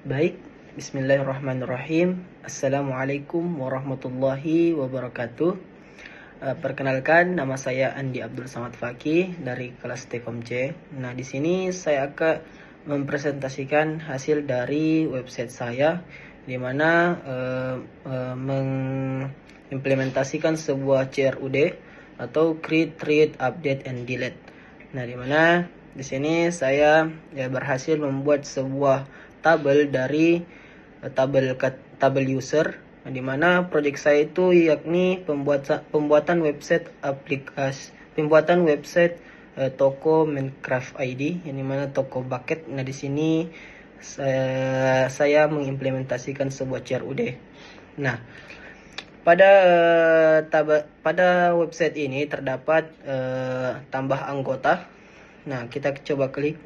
Baik, bismillahirrahmanirrahim. Assalamualaikum warahmatullahi wabarakatuh. Perkenalkan, nama saya Andi Abdul Samad Fakih dari kelas Tkom C. Nah, di sini saya akan mempresentasikan hasil dari website saya, di mana mengimplementasikan sebuah CRUD atau Create, Read, Update, and Delete. Nah, di mana di sini saya berhasil membuat sebuah tabel dari tabel user, di mana proyek saya itu yakni pembuatan website toko Minecraft ID, yang dimana toko bucket. Nah, di sini saya mengimplementasikan sebuah CRUD. Nah, pada website ini terdapat tambah anggota. Nah, kita coba klik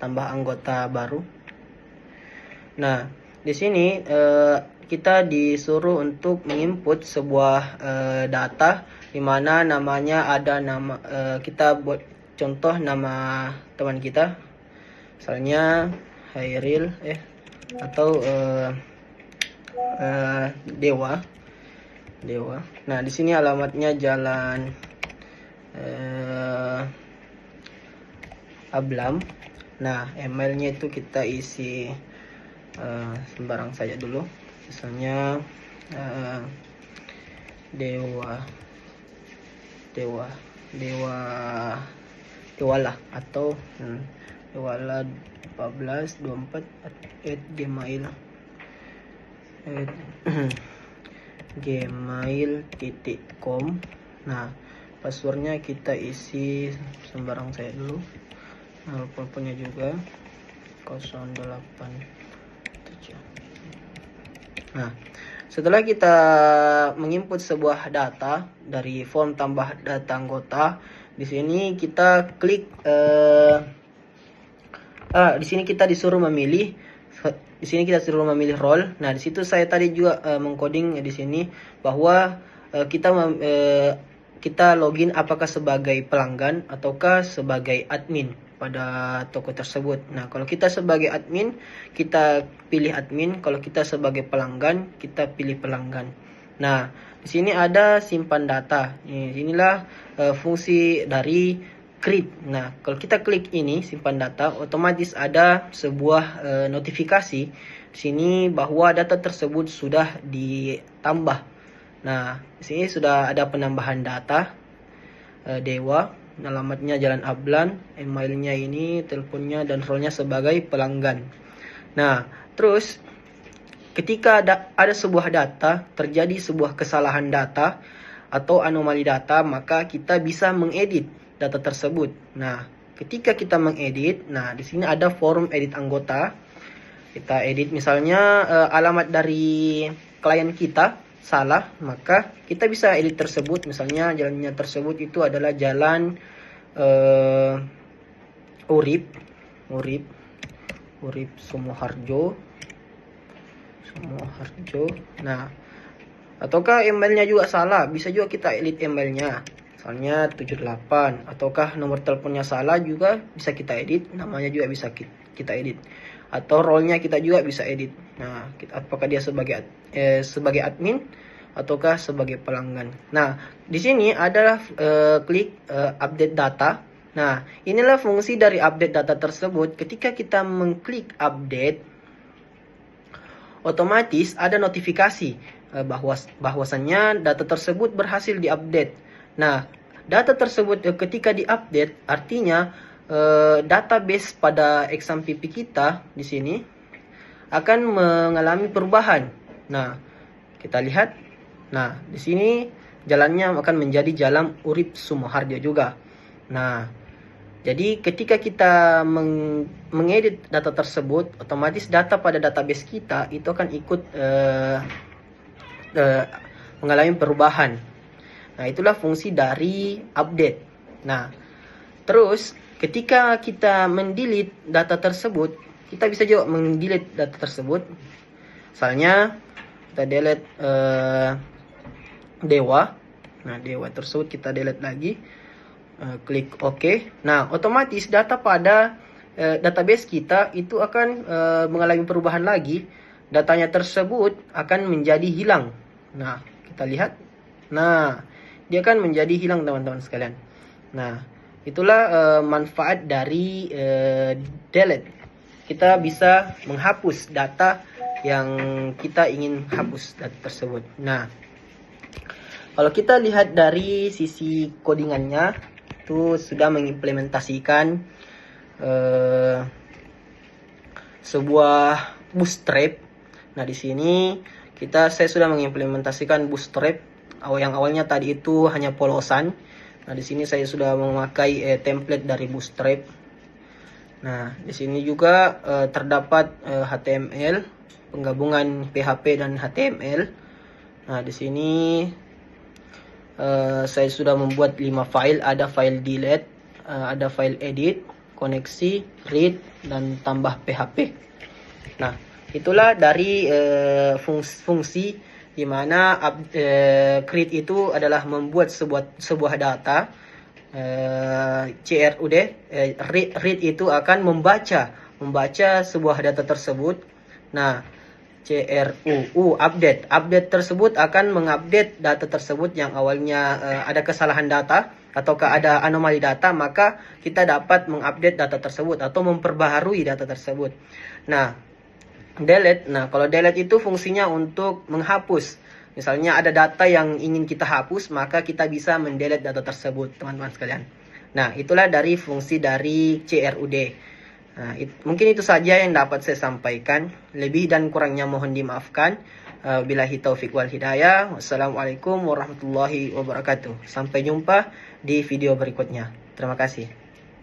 tambah anggota baru. Nah, di sini kita disuruh untuk menginput sebuah data, di mana namanya ada nama, kita buat contoh nama teman kita, misalnya Hairil atau Dewa. Nah, di sini alamatnya Jalan Ablam. Nah, emailnya itu kita isi sembarang saja dulu, misalnya Dewala atau Dewala 1424 gmail.com. Nah, passwordnya kita isi sembarang saya dulu, punya juga 08. Nah, setelah kita menginput sebuah data dari form tambah data anggota, di sini kita klik di sini kita disuruh memilih. Di sini kita disuruh memilih role. Nah, di situ saya tadi juga mengcoding di sini bahwa kita login apakah sebagai pelanggan ataukah sebagai admin pada toko tersebut. Nah, kalau kita sebagai admin, kita pilih admin. Kalau kita sebagai pelanggan, kita pilih pelanggan. Nah, di sini ada simpan data. Inilah fungsi dari create. Nah, kalau kita klik ini simpan data, otomatis ada sebuah notifikasi di sini bahwa data tersebut sudah ditambah. Nah, di sini sudah ada penambahan data Dewa. Alamatnya Jalan Ablan, emailnya ini, teleponnya, dan role-nya sebagai pelanggan. Nah, terus ketika ada sebuah data, terjadi sebuah kesalahan data atau anomali data, maka kita bisa mengedit data tersebut. Nah, ketika kita mengedit, nah di sini ada forum edit anggota. Kita edit misalnya alamat dari klien kita salah, maka kita bisa edit tersebut. Misalnya jalannya tersebut itu adalah Jalan Urip Sumoharjo. Nah, ataukah emailnya juga salah, bisa juga kita edit emailnya, misalnya 78. Ataukah nomor teleponnya salah, juga bisa kita edit, namanya juga bisa kita edit. Atau role-nya kita juga bisa edit. Nah, apakah dia sebagai admin ataukah sebagai pelanggan. Nah, di sini adalah klik update data. Nah, inilah fungsi dari update data tersebut. Ketika kita mengklik update, otomatis ada notifikasi bahwasannya data tersebut berhasil diupdate. Nah, data tersebut ketika diupdate artinya database pada exam PP kita di sini akan mengalami perubahan. Nah, kita lihat. Nah, di sini jalannya akan menjadi Jalan Urip Sumoharjo juga. Nah, jadi ketika kita mengedit data tersebut, otomatis data pada database kita itu akan ikut mengalami perubahan. Nah, itulah fungsi dari update. Nah, terus ketika kita mendelete data tersebut, kita bisa juga mendelete data tersebut. Misalnya kita delete Dewa. Nah, Dewa tersebut kita delete lagi. Klik OK. Nah, otomatis data pada database kita itu akan mengalami perubahan lagi. Datanya tersebut akan menjadi hilang. Nah, kita lihat. Nah, dia akan menjadi hilang teman-teman sekalian. Nah, itulah manfaat dari delete. Kita bisa menghapus data yang kita ingin hapus data tersebut. Nah, kalau kita lihat dari sisi codingannya, itu sudah mengimplementasikan sebuah bootstrap. Nah, di sini saya sudah mengimplementasikan bootstrap. Yang awalnya tadi itu hanya polosan. Nah, di sini saya sudah memakai template dari bootstrap. Nah, di sini juga terdapat HTML, penggabungan PHP dan HTML. Nah, di sini saya sudah membuat 5 file. Ada file delete, ada file edit, koneksi, read, dan tambah PHP. Nah, itulah dari fungsi di mana create itu adalah membuat sebuah data. CRUD, read itu akan membaca sebuah data tersebut. Nah, CRUU, update tersebut akan mengupdate data tersebut yang awalnya ada kesalahan data ataukah ada anomali data, maka kita dapat mengupdate data tersebut atau memperbaharui data tersebut. Nah, delete. Nah, kalau delete itu fungsinya untuk menghapus. Misalnya ada data yang ingin kita hapus, maka kita bisa mendelete data tersebut, teman-teman sekalian. Nah, itulah dari fungsi dari CRUD. Nah, mungkin itu saja yang dapat saya sampaikan. Lebih dan kurangnya mohon dimaafkan. Billahi taufiq wal hidayah. Wassalamualaikum warahmatullahi wabarakatuh. Sampai jumpa di video berikutnya. Terima kasih.